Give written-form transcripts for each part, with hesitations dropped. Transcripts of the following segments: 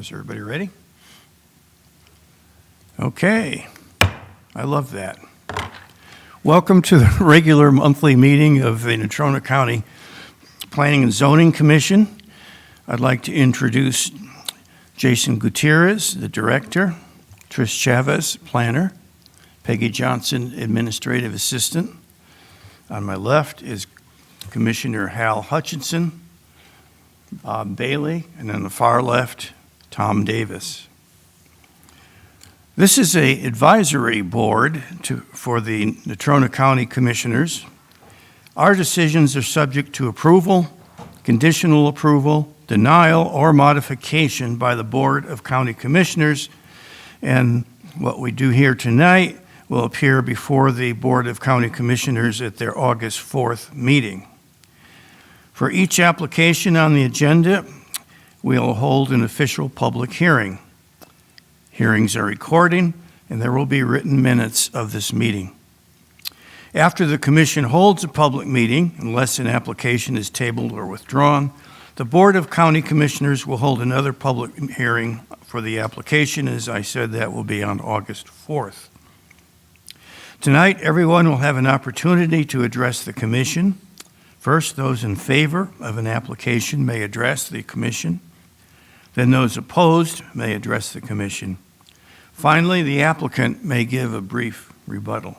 Is everybody ready? Okay, I love that. Welcome to the regular monthly meeting of the Natrona County Planning and Zoning Commission. I'd like to introduce Jason Gutierrez, the director, Trish Chavez, planner, Peggy Johnson, administrative assistant. On my left is Commissioner Hal Hutchinson, Bob Bailey, and on the far left, Tom Davis. This is an advisory board for the Natrona County Commissioners. Our decisions are subject to approval, conditional approval, denial, or modification by the Board of County Commissioners, and what we do here tonight will appear before the Board of County Commissioners at their August 4th meeting. For each application on the agenda, we'll hold an official public hearing. Hearings are recorded, and there will be written minutes of this meeting. After the Commission holds a public meeting, unless an application is tabled or withdrawn, the Board of County Commissioners will hold another public hearing for the application. As I said, that will be on August 4th. Tonight, everyone will have an opportunity to address the Commission. First, those in favor of an application may address the Commission. Then those opposed may address the Commission. Finally, the applicant may give a brief rebuttal.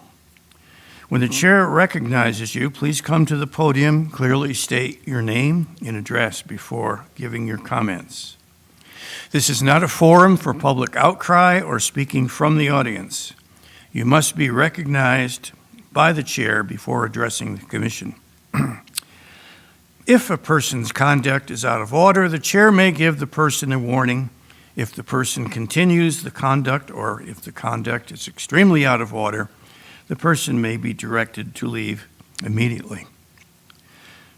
When the chair recognizes you, please come to the podium, clearly state your name and address before giving your comments. This is not a forum for public outcry or speaking from the audience. You must be recognized by the chair before addressing the Commission. If a person's conduct is out of order, the chair may give the person a warning. If the person continues the conduct, or if the conduct is extremely out of order, the person may be directed to leave immediately.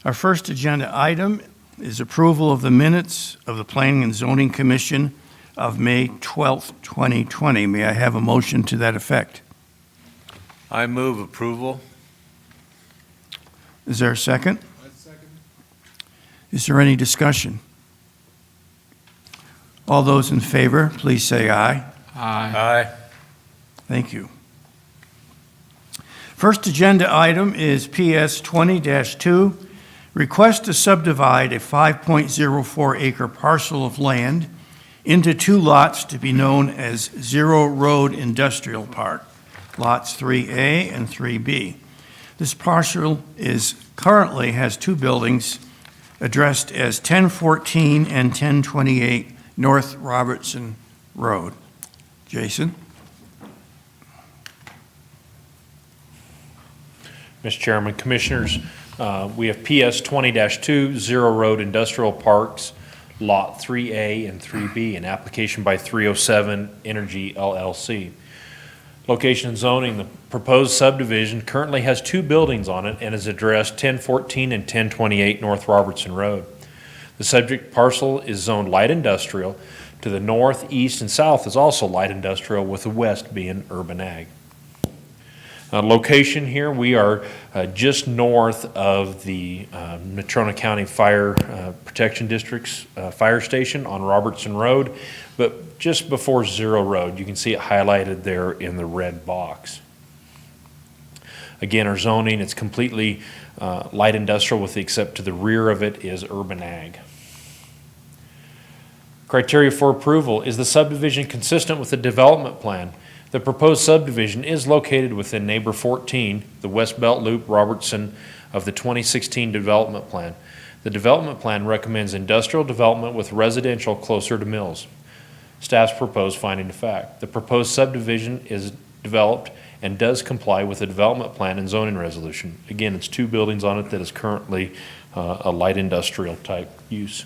Our first agenda item is approval of the minutes of the Planning and Zoning Commission of May 12th, 2020. May I have a motion to that effect? I move approval. Is there a second? Is there any discussion? All those in favor, please say aye. Aye. Thank you. First agenda item is PS 20-2, request to subdivide a 5.04 acre parcel of land into two lots to be known as Zero Road Industrial Park, lots 3A and 3B. This parcel currently has two buildings addressed as 1014 and 1028 North Robertson Road. Jason? Mr. Chairman, Commissioners, we have PS 20-2, Zero Road Industrial Parks, Lot 3A and 3B, an application by 307 Energy LLC. Location and zoning, the proposed subdivision currently has two buildings on it and is addressed 1014 and 1028 North Robertson Road. The subject parcel is zoned light industrial. To the north, east, and south is also light industrial, with the west being urban ag. Location here, we are just north of the Natrona County Fire Protection District's fire station on Robertson Road, but just before Zero Road. You can see it highlighted there in the red box. Again, our zoning, it's completely light industrial, except to the rear of it is urban ag. Criteria for approval: is the subdivision consistent with the development plan? The proposed subdivision is located within Neighbor 14, the West Belt Loop Robertson of the 2016 development plan. The development plan recommends industrial development with residential closer to mills. Staff's proposed finding of fact: the proposed subdivision is developed and does comply with the development plan and zoning resolution. Again, it's two buildings on it that is currently a light industrial type use.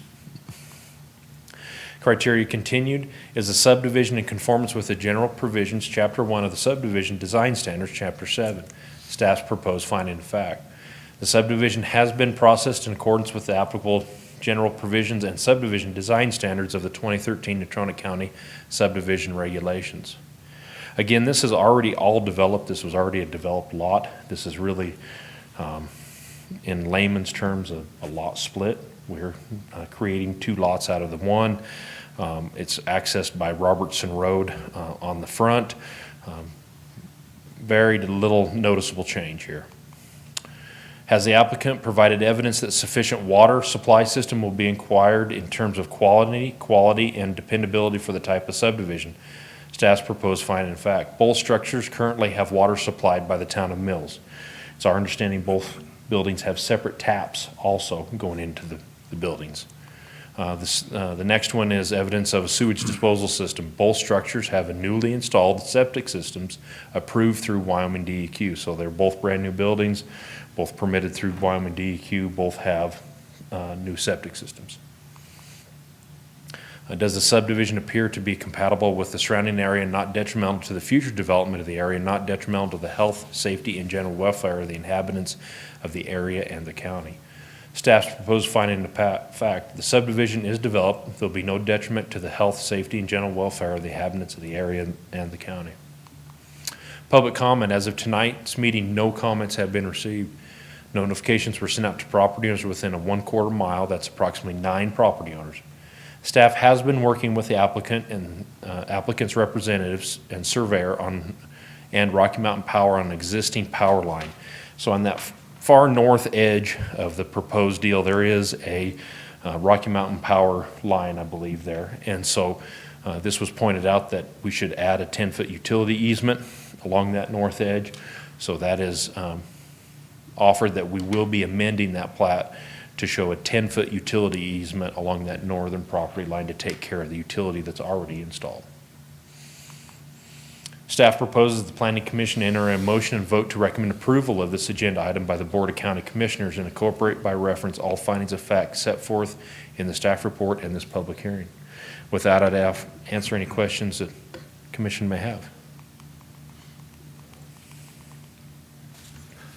Criteria continued: is the subdivision in conformance with the general provisions, Chapter 1 of the Subdivision Design Standards, Chapter 7. Staff's proposed finding of fact: the subdivision has been processed in accordance with the applicable general provisions and subdivision design standards of the 2013 Natrona County subdivision regulations. Again, this is already all developed. This was already a developed lot. This is really, in layman's terms, a lot split. We're creating two lots out of the one. It's accessed by Robertson Road on the front. Very little noticeable change here. Has the applicant provided evidence that sufficient water supply system will be inquired in terms of quality, and dependability for the type of subdivision? Staff's proposed finding of fact. Both structures currently have water supplied by the town of Mills. It's our understanding both buildings have separate taps also going into the buildings. The next one is evidence of a sewage disposal system. Both structures have a newly installed septic systems approved through Wyoming DEQ. So they're both brand new buildings, both permitted through Wyoming DEQ, both have new septic systems. Does the subdivision appear to be compatible with the surrounding area and not detrimental to the future development of the area, not detrimental to the health, safety, and general welfare of the inhabitants of the area and the county? Staff's proposed finding of fact, the subdivision is developed, there'll be no detriment to the health, safety, and general welfare of the inhabitants of the area and the county. Public comment. As of tonight's meeting, no comments have been received. Notifications were sent out to property owners within a 1/4 mile. That's approximately 9 property owners. Staff has been working with the applicant and applicant's representatives and surveyor and Rocky Mountain Power on an existing power line. So on that far north edge of the proposed deal, there is a Rocky Mountain Power line, I believe, there. And so this was pointed out that we should add a 10-foot utility easement along that north edge. So that is offered that we will be amending that plat to show a 10-foot utility easement along that northern property line to take care of the utility that's already installed. Staff proposes the Planning Commission enter a motion and vote to recommend approval of this agenda item by the Board of County Commissioners and incorporate by reference all findings of fact set forth in the staff report and this public hearing. With that, I'd answer any questions that the Commission may have.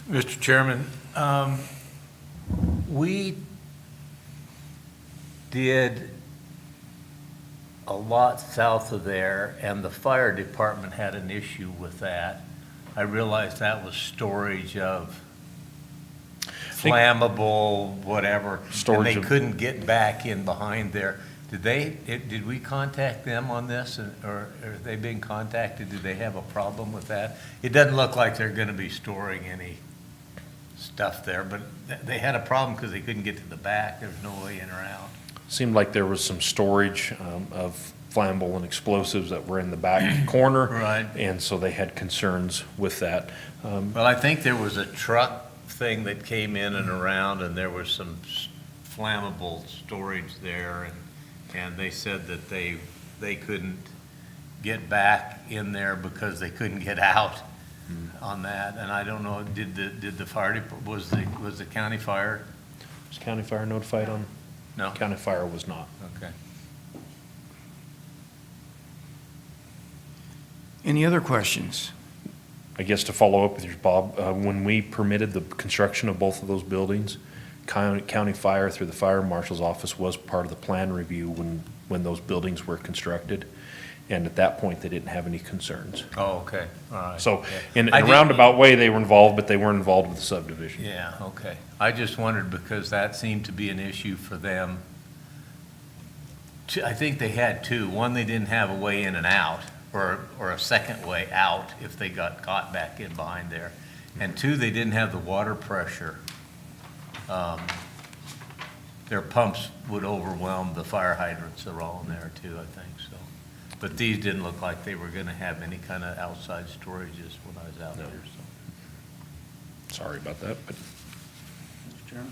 Mr. Chairman, we did a lot south of there, and the fire department had an issue with that. I realized that was storage of flammable, whatever, and they couldn't get back in behind there. Did we contact them on this, or are they being contacted? Do they have a problem with that? It doesn't look like they're going to be storing any stuff there, but they had a problem because they couldn't get to the back. There was no way in or out. Seemed like there was some storage of flammable and explosives that were in the back corner. Right. And so they had concerns with that. Well, I think there was a truck thing that came in and around, and there was some flammable storage there, and they said that they couldn't get back in there because they couldn't get out on that. And I don't know, did the fire, was the county fire? Was county fire notified on? No. County fire was not. Okay. Any other questions? I guess to follow up with yours, Bob, when we permitted the construction of both of those buildings, county fire through the fire marshal's office was part of the plan review when those buildings were constructed. And at that point, they didn't have any concerns. Oh, okay, all right. So Yeah. in a roundabout way, they were involved, but they weren't involved with the subdivision. Yeah, okay. I just wondered because that seemed to be an issue for them. I think they had two. One, they didn't have a way in and out, or a second way out if they got caught back in behind there. And two, they didn't have the water pressure. Their pumps would overwhelm the fire hydrants that are all in there too, I think, so. But these didn't look like they were gonna have any kind of outside storages when I was out there, so. Sorry about that, but Mr. Chairman?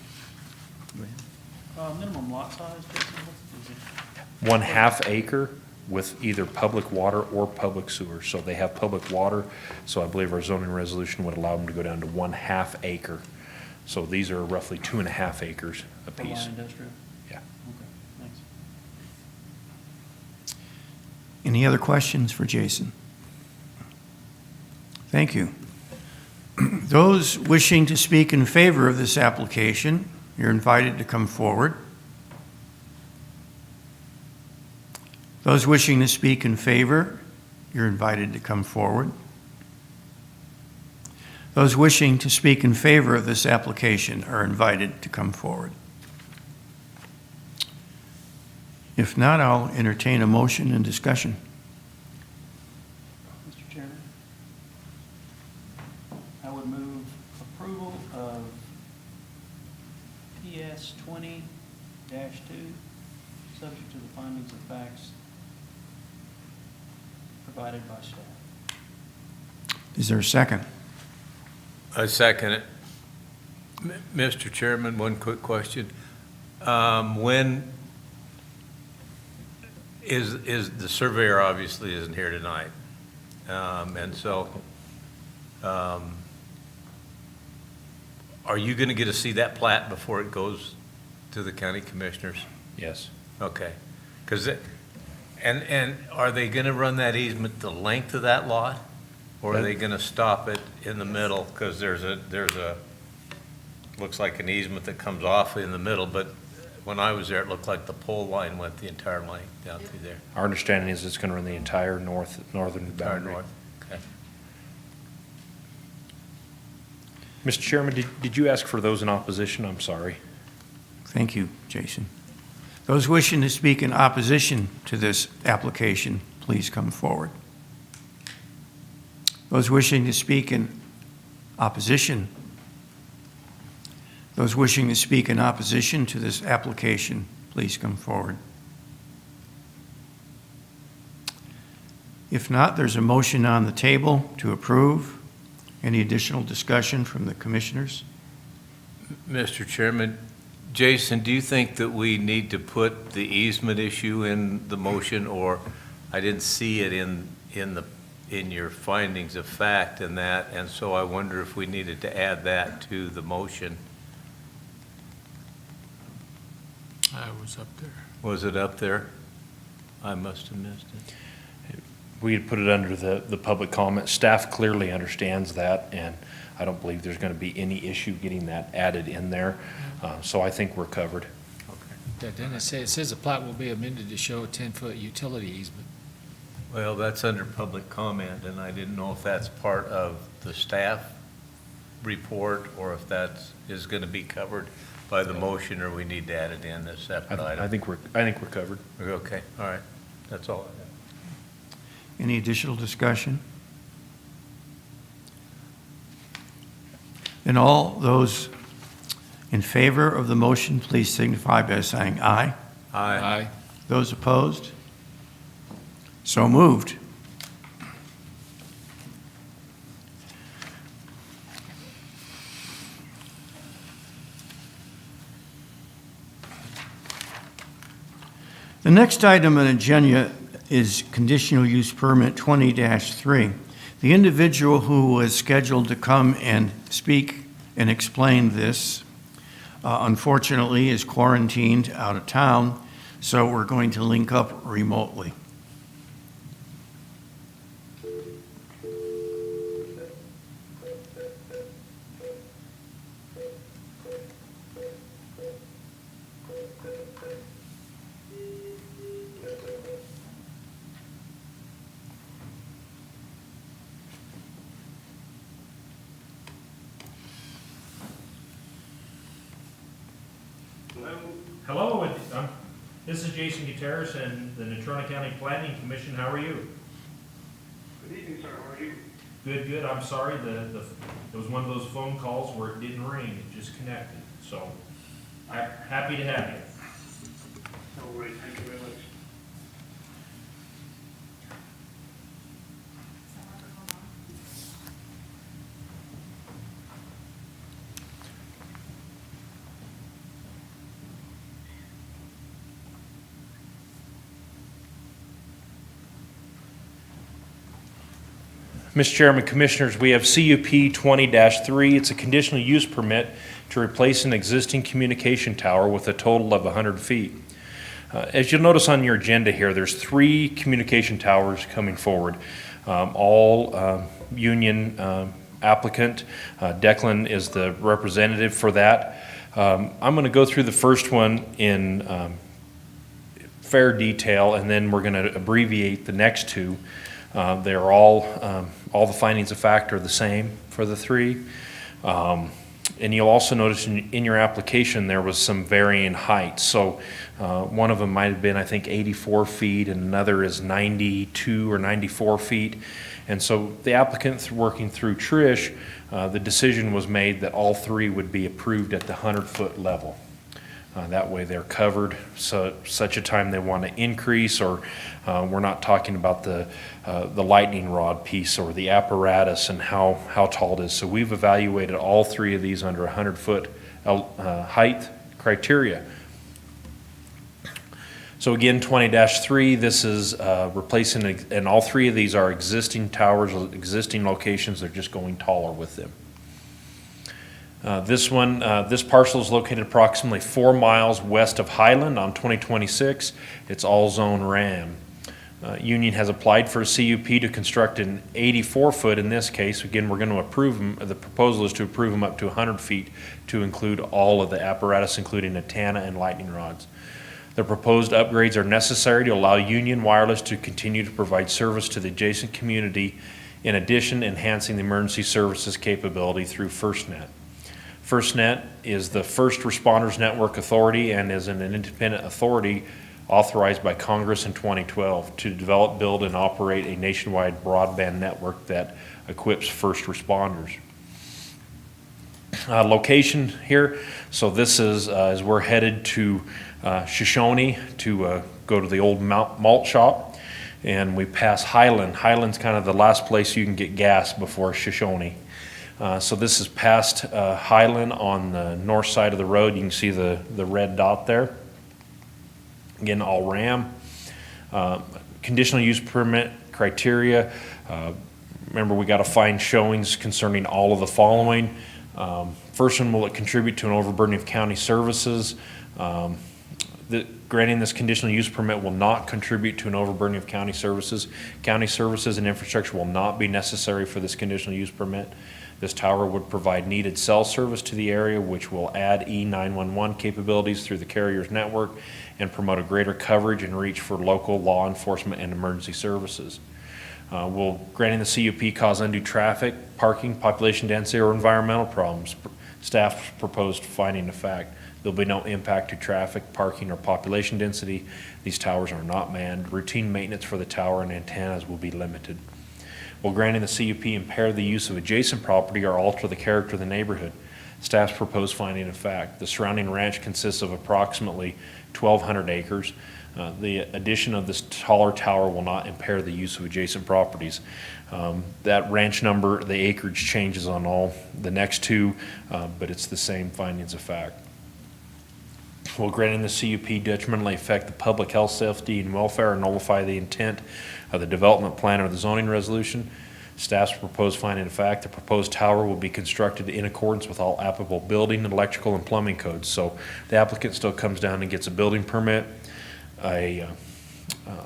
Minimum lot size, Jason, what is it? 1/2 acre with either public water or public sewer. So they have public water, so I believe our zoning resolution would allow them to go down to 1/2 acre. So these are roughly 2.5 acres For apiece. light industrial? Yeah. Okay, thanks. Any other questions for Jason? Thank you. Those wishing to speak in favor of this application, you're invited to come forward. Those wishing to speak in favor, you're invited to come forward. Those wishing to speak in favor of this application are invited to come forward. If not, I'll entertain a motion and discussion. Mr. Chairman, I would move approval of PS 20-2, subject to the findings of facts provided by staff. Is there a second? I second it. Mr. Chairman, one quick question. When is the surveyor obviously isn't here tonight? And so, are you going to get to see that plat before it goes to the county commissioners? Yes. Okay. And are they going to run that easement the length of that lot? Or are they going to stop it in the middle? Because there's a, looks like an easement that comes off in the middle, but when I was there, it looked like the pole line went the entire length down through there. Our understanding is it's going to run the entire northern Entire boundary. north. Okay. Mr. Chairman, did you ask for those in opposition? I'm sorry. Thank you, Jason. Those wishing to speak in opposition to this application, please come forward. Those wishing to speak in opposition, those wishing to speak in opposition to this application, please come forward. If not, there's a motion on the table to approve. Any additional discussion from the commissioners? Mr. Chairman, Jason, do you think that we need to put the easement issue in the motion, or I didn't see it in your findings of fact in that, and so I wonder if we needed to add that to the motion? I was up there. Was it up there? I must have missed it. We had put it under the public comment. Staff clearly understands that, and I don't believe there's going to be any issue getting that added in there. So I think we're covered. Yeah, then it says the plat will be amended to show a 10-foot utility easement. Well, that's under public comment, and I didn't know if that's part of the staff report or if that is going to be covered by the motion, or we need to add it in as a separate item. I think we're covered. Okay, all right. That's all I have. Any additional discussion? And all those in favor of the motion, please signify by saying aye. Aye. Those opposed? So moved. The next item on the agenda is Conditional Use Permit 20-3. The individual who was scheduled to come and speak and explain this, unfortunately, is quarantined out of town, so we're going to link up remotely. Hello, this is Jason Gutierrez and the Natrona County Planning Commission. How are you? Good evening, sir. How are you? Good. I'm sorry, there was one of those phone calls where it didn't ring, it just connected. So, I'm happy to have you. Oh, great. Thank you very much. Mr. Chairman, Commissioners, we have CUP 20-3. It's a conditional use permit to replace an existing communication tower with a total of 100 feet. As you'll notice on your agenda here, there's 3 communication towers coming forward, all union applicant. Declan is the representative for that. I'm going to go through the first one in fair detail, and then we're going to abbreviate the next 2. They're all the findings of fact are the same for the 3. And you'll also notice in your application, there was some varying heights. So one of them might have been, I think, 84 feet, and another is 92 or 94 feet. And so the applicant, working through Trish, the decision was made that all three would be approved at the 100-foot level. That way they're covered, so such a time they want to increase, or we're not talking about the lightning rod piece or the apparatus and how tall it is. So we've evaluated all three of these under 100-foot height criteria. So again, 20-3, this is replacing, and all three of these are existing towers, existing locations. They're just going taller with them. This parcel is located approximately 4 miles west of Highland on 2026. It's all zone RAM. Union has applied for a CUP to construct an 84-foot in this case. Again, we're going to approve them. The proposal is to approve them up to 100 feet to include all of the apparatus, including antenna and lightning rods. The proposed upgrades are necessary to allow Union Wireless to continue to provide service to the adjacent community, in addition, enhancing the emergency services capability through FirstNet. FirstNet is the First Responders Network Authority and is an independent authority authorized by Congress in 2012 to develop, build, and operate a nationwide broadband network that equips first responders. Location here, so this is as we're headed to Shoshone to go to the old malt shop, and we pass Highland. Highland's kind of the last place you can get gas before Shoshone. So this is past Highland on the north side of the road. You can see the red dot there. Again, all RAM. Conditional use permit criteria. Remember, we got to find showings concerning all of the following. First one, will it contribute to an overburdening of county services? Granting this conditional use permit will not contribute to an overburdening of county services. County services and infrastructure will not be necessary for this conditional use permit. This tower would provide needed cell service to the area, which will add E911 capabilities through the carrier's network and promote a greater coverage and reach for local law enforcement and emergency services. Will granting the CUP cause undue traffic, parking, population density, or environmental problems? Staff's proposed finding of fact. There'll be no impact to traffic, parking, or population density. These towers are not manned. Routine maintenance for the tower and antennas will be limited. Will granting the CUP impair the use of adjacent property or alter the character of the neighborhood? Staff's proposed finding of fact. The surrounding ranch consists of approximately 1,200 acres. The addition of this taller tower will not impair the use of adjacent properties. That ranch number, the acreage changes on all the next two, but it's the same findings of fact. Will granting the CUP detrimentally affect the public health, safety, and welfare, or nullify the intent of the development plan or the zoning resolution? Staff's proposed finding of fact. The proposed tower will be constructed in accordance with all applicable building, electrical, and plumbing codes. So the applicant still comes down and gets a building permit, a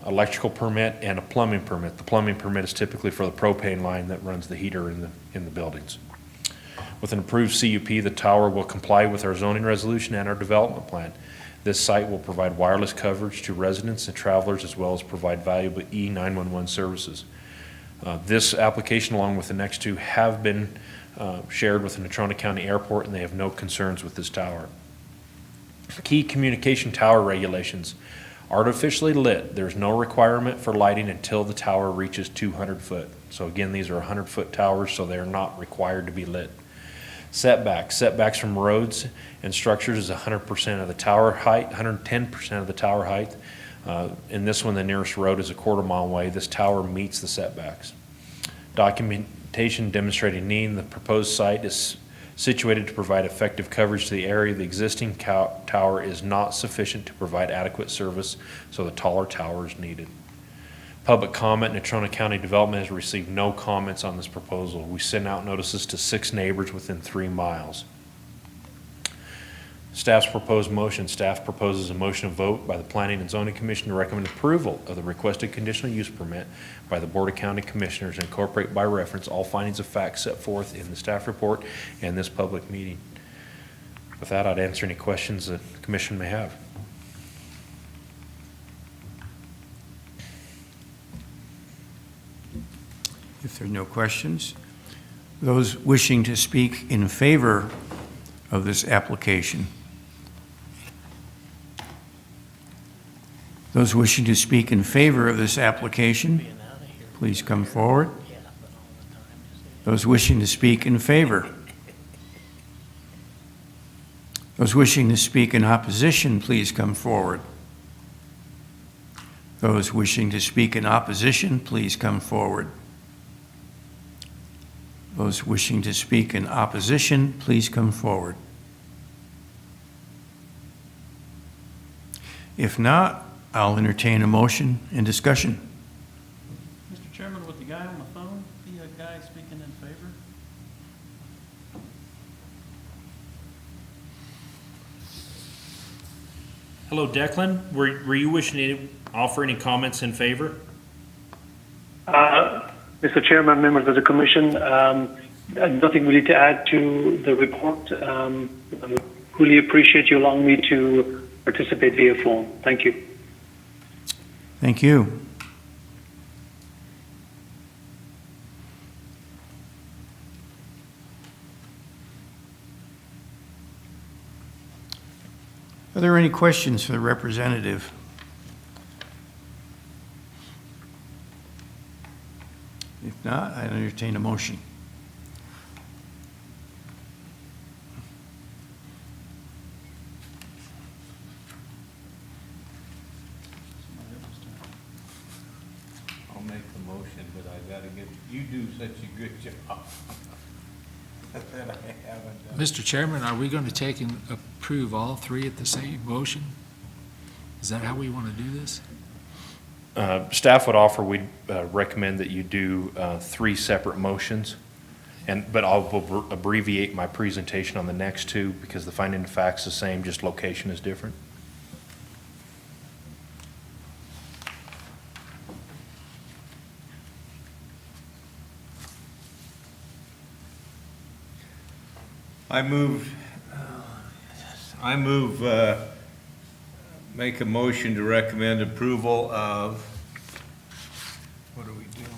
electrical permit, and a plumbing permit. The plumbing permit is typically for the propane line that runs the heater in the buildings. With an approved CUP, the tower will comply with our zoning resolution and our development plan. This site will provide wireless coverage to residents and travelers, as well as provide valuable E911 services. This application, along with the next two, have been shared with the Natrona County Airport, and they have no concerns with this tower. Key communication tower regulations. Artificially lit. There's no requirement for lighting until the tower reaches 200 foot. So again, these are 100-foot towers, so they're not required to be lit. Setbacks. Setbacks from roads and structures is 100% of the tower height, 110% of the tower height. In this one, the nearest road is a quarter-mile away. This tower meets the setbacks. Documentation demonstrating need. The proposed site is situated to provide effective coverage to the area. The existing tower is not sufficient to provide adequate service, so the taller tower is needed. Public comment. Natrona County Development has received no comments on this proposal. We sent out notices to 6 neighbors within 3 miles. Staff's proposed motion. Staff proposes a motion of vote by the Planning and Zoning Commission to recommend approval of the requested conditional use permit by the Board of County Commissioners and incorporate by reference all findings of fact set forth in the staff report and this public meeting. With that, I'd answer any questions the Commission may have. If there are no questions, those wishing to speak in favor of this application? Those wishing to speak in favor of this application, please come forward. Those wishing to speak in favor. Those wishing to speak in opposition, please come forward. Those wishing to speak in opposition, please come forward. Those wishing to speak in opposition, please come forward. If not, I'll entertain a motion and discussion. Mr. Chairman, would the guy on the phone be a guy speaking in favor? Hello, Declan. Were you wishing to offer any comments in favor? Mr. Chairman, members of the Commission, nothing really to add to the report. I really appreciate you allowing me to participate via phone. Thank you. Thank you. Are there any questions for the representative? If not, I entertain a motion. I'll make the motion, but I gotta get, you do such a good job. That I haven't done. Mr. Chairman, are we going to take and approve all three at the same motion? Is that how we want to do this? Staff would offer, we'd recommend that you do 3 separate motions. But I'll abbreviate my presentation on the next 2 because the finding of facts is the same, just location is different. Make a motion to recommend approval of, what are we doing?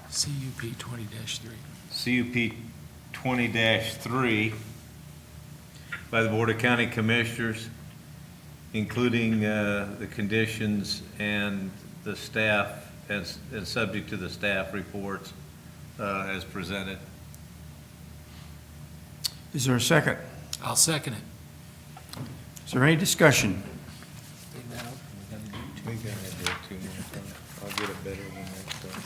CUP 20-3. CUP 20-3 by the Board of County Commissioners, including the conditions and the staff, and subject to the staff reports as presented. Is there a second? I'll second it. Is there any discussion? We gotta do 2 more. I'll get a better one next time.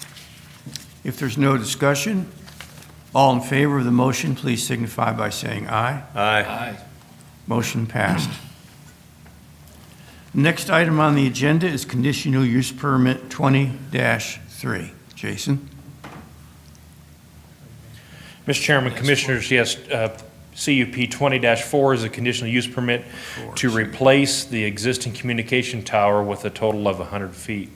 If there's no discussion, all in favor of the motion, please signify by saying aye. Aye. Motion passed. Next item on the agenda is Conditional Use Permit 20-3. Jason? Mr. Chairman, Commissioners, yes, CUP 20-4 is a conditional use permit to replace the existing communication tower with a total of 100 feet.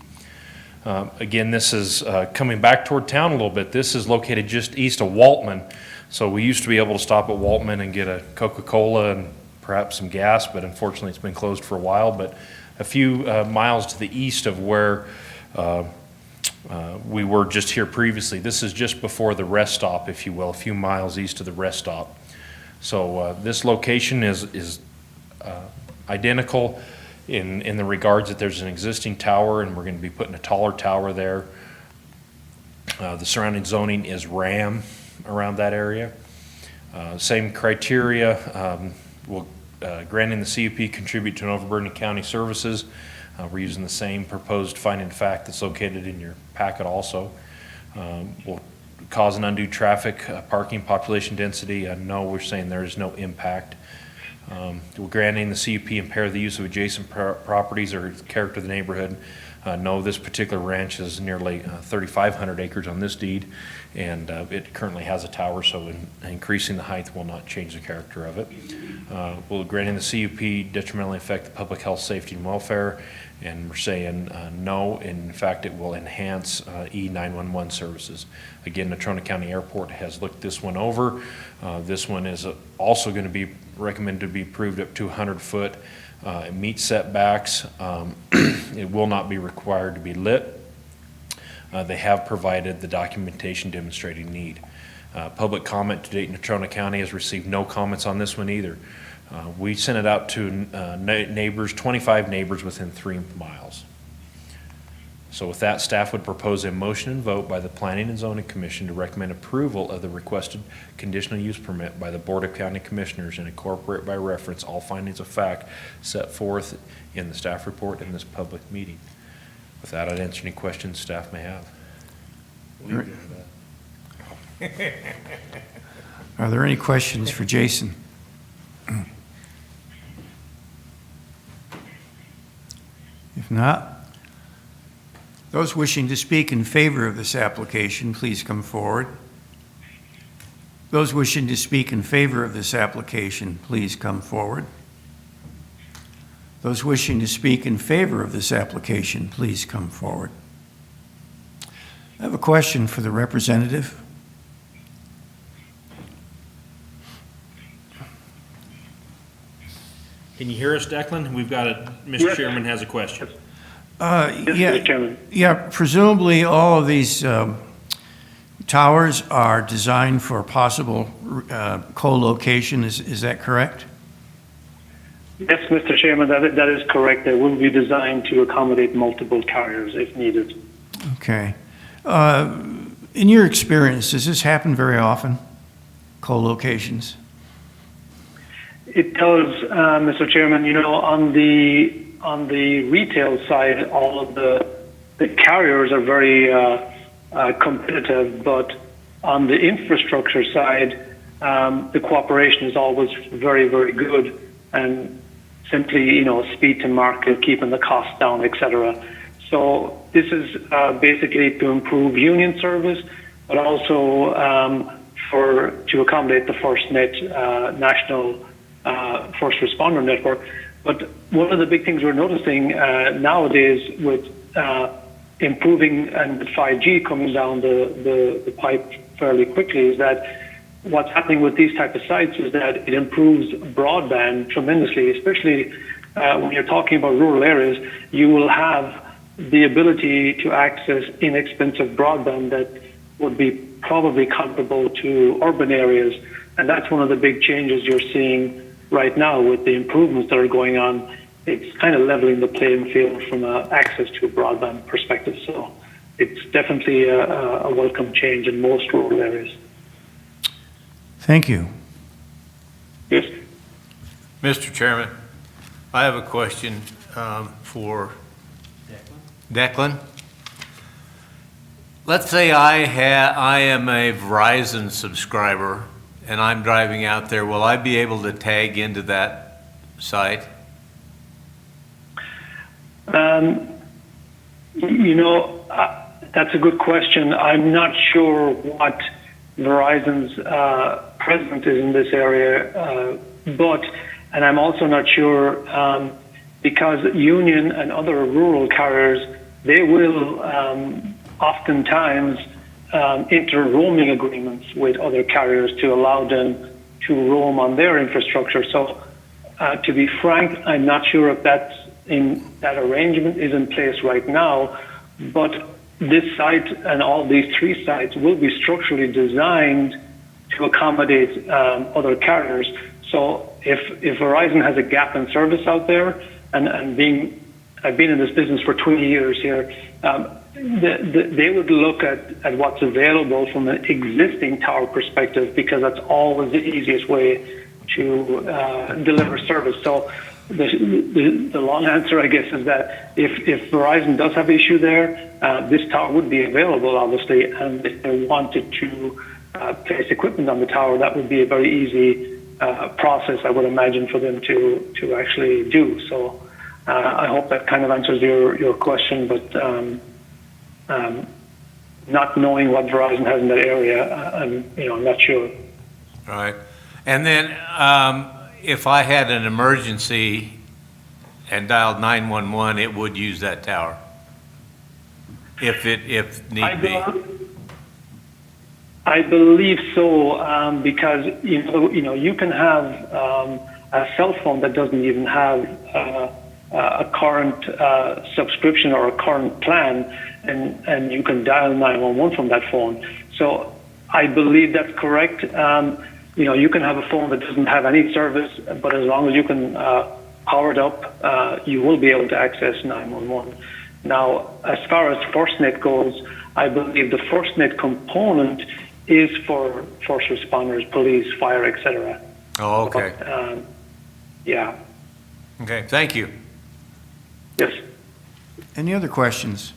Again, this is coming back toward town a little bit. This is located just east of Waltman. So we used to be able to stop at Waltman and get a Coca-Cola and perhaps some gas, but unfortunately it's been closed for a while. But a few miles to the east of where we were just here previously. This is just before the rest stop, if you will, a few miles east of the rest stop. So this location is identical in the regards that there's an existing tower and we're going to be putting a taller tower there. The surrounding zoning is RAM around that area. Same criteria. Granting the CUP contribute to an overburden of county services. We're using the same proposed finding of fact that's located in your packet also. Will cause an undue traffic, parking, population density. No, we're saying there is no impact. We're granting the CUP impair the use of adjacent properties or character of the neighborhood. No, this particular ranch is nearly 3,500 acres on this deed, and it currently has a tower, so increasing the height will not change the character of it. We're granting the CUP detrimentally affect the public health, safety, and welfare, and we're saying no. In fact, it will enhance E911 services. Again, Natrona County Airport has looked this one over. This one is also going to be recommended to be approved up to 100 foot. It meets setbacks. It will not be required to be lit. They have provided the documentation demonstrating need. Public comment to date, Natrona County has received no comments on this one either. We sent it out to neighbors, 25 neighbors within 3 miles. So with that, staff would propose a motion and vote by the Planning and Zoning Commission to recommend approval of the requested conditional use permit by the Board of County Commissioners and incorporate by reference all findings of fact set forth in the staff report in this public meeting. With that, I'd answer any questions staff may have. Are there any questions for Jason? If not, those wishing to speak in favor of this application, please come forward. Those wishing to speak in favor of this application, please come forward. Those wishing to speak in favor of this application, please come forward. I have a question for the representative. Can you hear us, Declan? We've got Mr. Yes. Chairman has a question. Yes, Mr. Chairman. Yeah, presumably all of these towers are designed for possible co-location. Is that correct? Yes, Mr. Chairman, that is correct. They will be designed to accommodate multiple carriers if needed. Okay. In your experience, does this happen very often, co-locations? It does, Mr. Chairman. You know, on the retail side, all of the carriers are very competitive, but on the infrastructure side, the cooperation is always very, very good, and simply, you know, speed to market, keeping the costs down, etc. So this is basically to improve union service, but also to accommodate the FirstNet national first responder network. But one of the big things we're noticing nowadays with improving and with 5G coming down the pipe fairly quickly is that what's happening with these type of sites is that it improves broadband tremendously, especially when you're talking about rural areas. You will have the ability to access inexpensive broadband that would be probably comparable to urban areas. And that's one of the big changes you're seeing right now with the improvements that are going on. It's kind of leveling the playing field from an access to a broadband perspective. So it's definitely a welcome change in most rural areas. Thank you. Yes. Mr. Chairman, I have a question for Declan. Let's say I am a Verizon subscriber and I'm driving out there. Will I be able to tag into that site? You know, that's a good question. I'm not sure what Verizon's presence is in this area, and I'm also not sure because Union and other rural carriers, they will oftentimes enter roaming agreements with other carriers to allow them to roam on their infrastructure. So to be frank, I'm not sure if that arrangement is in place right now, but this site and all these three sites will be structurally designed to accommodate other carriers. So if Verizon has a gap in service out there, and I've been in this business for 20 years here, they would look at what's available from an existing tower perspective, because that's always the easiest way to deliver service. So the long answer, I guess, is that if Verizon does have issue there, this tower would be available, obviously, and if they wanted to place equipment on the tower, that would be a very easy process, I would imagine, for them to actually do. So I hope that kind of answers your question, but not knowing what Verizon has in that area, I'm not sure. All right. And then if I had an emergency and dialed 911, it would use that tower if need be. I believe so, because you can have a cell phone that doesn't even have a current subscription or a current plan, and you can dial 911 from that phone. So I believe that's correct. You can have a phone that doesn't have any service, but as long as you can power it up, you will be able to access 911. Now, as far as FirstNet goes, I believe the FirstNet component is for first responders, police, fire, etc. Oh, okay. Yeah. Okay, thank you. Yes. Any other questions?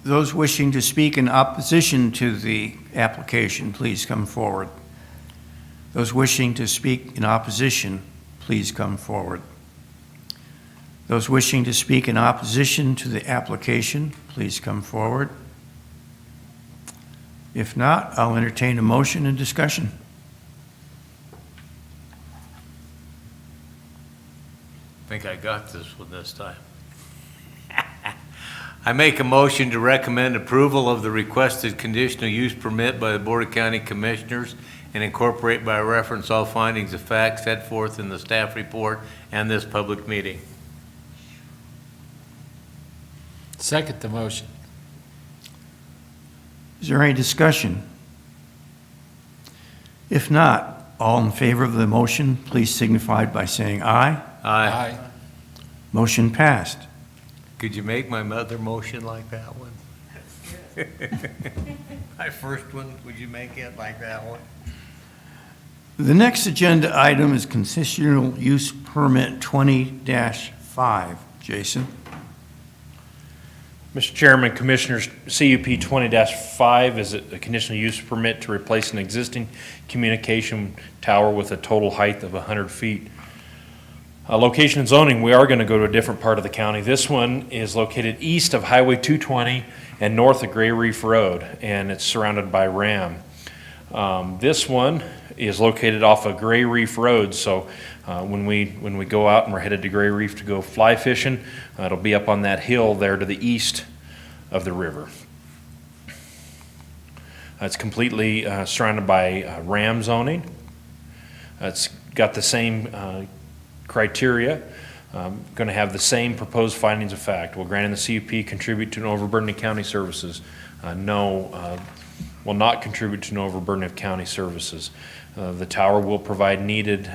Those wishing to speak in opposition to the application, please come forward. Those wishing to speak in opposition, please come forward. Those wishing to speak in opposition to the application, please come forward. If not, I'll entertain a motion and discussion. I think I got this one this time. I make a motion to recommend approval of the requested conditional use permit by the Board of County Commissioners and incorporate by reference all findings of fact set forth in the staff report and this public meeting. Second the motion. Is there any discussion? If not, all in favor of the motion, please signify by saying aye. Aye. Motion passed. Could you make my mother motion like that one? My first one, would you make it like that one? The next agenda item is Conditional Use Permit 20-5. Jason? Mr. Chairman, Commissioners, CUP 20-5 is a conditional use permit to replace an existing communication tower with a total height of 100 feet. Location and zoning, we are going to go to a different part of the county. This one is located east of Highway 220 and north of Gray Reef Road, and it's surrounded by Ram. This one is located off of Gray Reef Road, so when we go out and we're headed to Gray Reef to go fly fishing, it'll be up on that hill there to the east of the river. It's completely surrounded by Ram zoning. It's got the same criteria, going to have the same proposed findings of fact. Will granting the CUP contribute to an overburden of county services? No, will not contribute to an overburden of county services. The tower will provide needed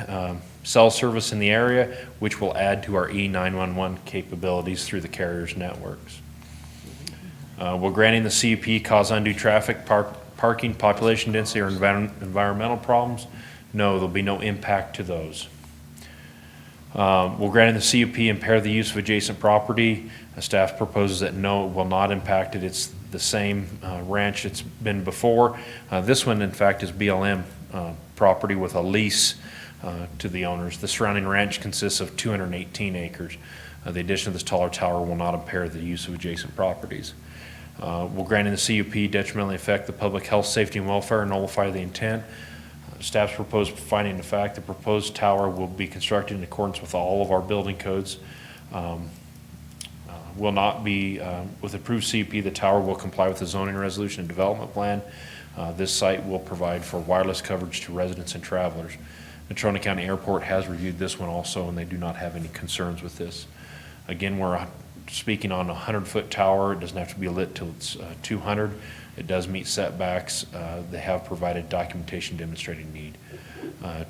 cell service in the area, which will add to our E911 capabilities through the carrier's networks. Will granting the CUP cause undue traffic, parking, population density, or environmental problems? No, there'll be no impact to those. Will granting the CUP impair the use of adjacent property? Staff proposes that no, it will not impact it. It's the same ranch it's been before. This one, in fact, is BLM property with a lease to the owners. The surrounding ranch consists of 218 acres. The addition of this taller tower will not impair the use of adjacent properties. Will granting the CUP detrimentally affect the public health, safety, and welfare and nullify the intent? Staff's proposed finding the fact the proposed tower will be constructed in accordance with all of our building codes. Will not be, with approved CUP, the tower will comply with the zoning resolution and development plan. This site will provide for wireless coverage to residents and travelers. Natrona County Airport has reviewed this one also, and they do not have any concerns with this. Again, we're speaking on a 100-foot tower. It doesn't have to be lit till it's 200. It does meet setbacks. They have provided documentation demonstrating need.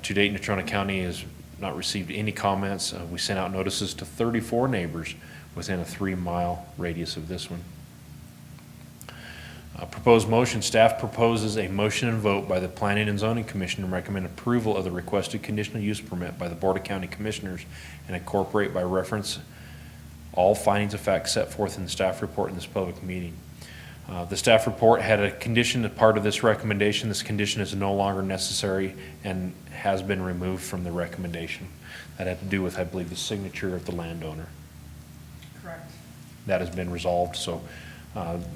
To date, Natrona County has not received any comments. We sent out notices to 34 neighbors within a 3-mile radius of this one. Proposed motion, staff proposes a motion and vote by the Planning and Zoning Commission to recommend approval of the requested conditional use permit by the Board of County Commissioners and incorporate by reference all findings of fact set forth in the staff report in this public meeting. The staff report had a condition as part of this recommendation. This condition is no longer necessary and has been removed from the recommendation. That had to do with, I believe, the signature of the landowner. Correct. That has been resolved, so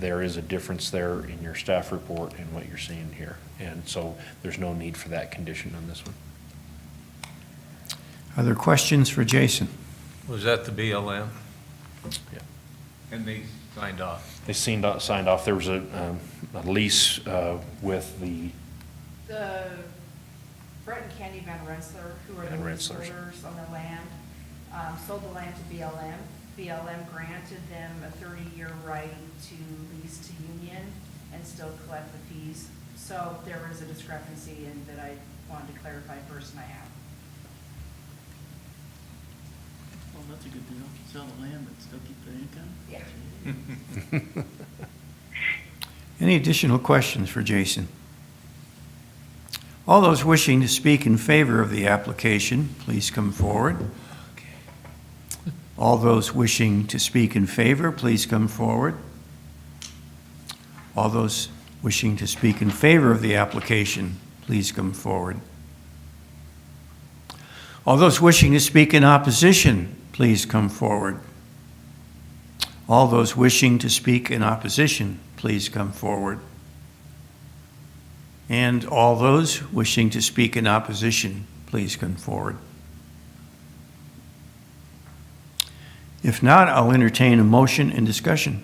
there is a difference there in your staff report and what you're seeing here. And so there's no need for that condition on this one. Are there questions for Jason? Was that the BLM? Yeah. And they signed off? They signed off. There was a lease with the Brett and Candy Van Rensselaer, who are the Van Rensselaers. leaseholders on the land, sold the land to BLM. BLM granted them a 30-year right to lease to Union, and still collect the fees. So there was a discrepancy and that I wanted to clarify first, and I have. Well, that's a good deal. Sell the land, but still keep the income? Yeah. Any additional questions for Jason? All those wishing to speak in favor of the application, please come forward. All those wishing to speak in favor, please come forward. All those wishing to speak in favor of the application, please come forward. All those wishing to speak in opposition, please come forward. All those wishing to speak in opposition, please come forward. And all those wishing to speak in opposition, please come forward. If not, I'll entertain a motion and discussion.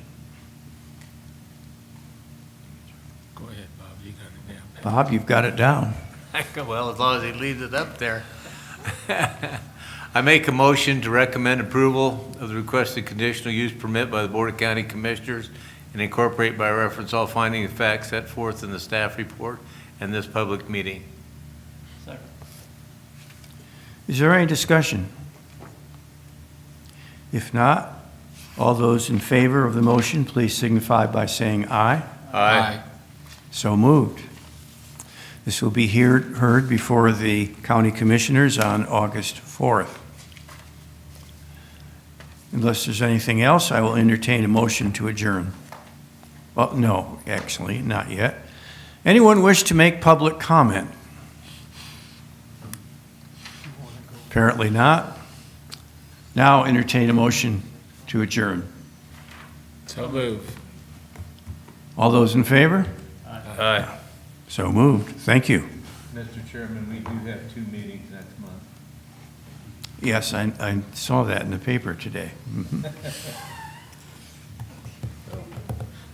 Go ahead, Bob, you got it down. pat. Bob, you've got it down. Well, as long as he leaves it up there. I make a motion to recommend approval of the requested conditional use permit by the Board of County Commissioners and incorporate by reference all finding of facts set forth in the staff report and this public meeting. Second. Is there any discussion? If not, all those in favor of the motion, please signify by saying aye. Aye. So moved. This will be heard before the county commissioners on August 4th. Unless there's anything else, I will entertain a motion to adjourn. Well, no, actually, not yet. Anyone wish to make public comment? Apparently not. Now entertain a motion to adjourn. So move. All those in favor? Aye. So moved. Thank you. Mr. Chairman, we do have 2 meetings next month. Yes, I saw that in the paper today. Mhm.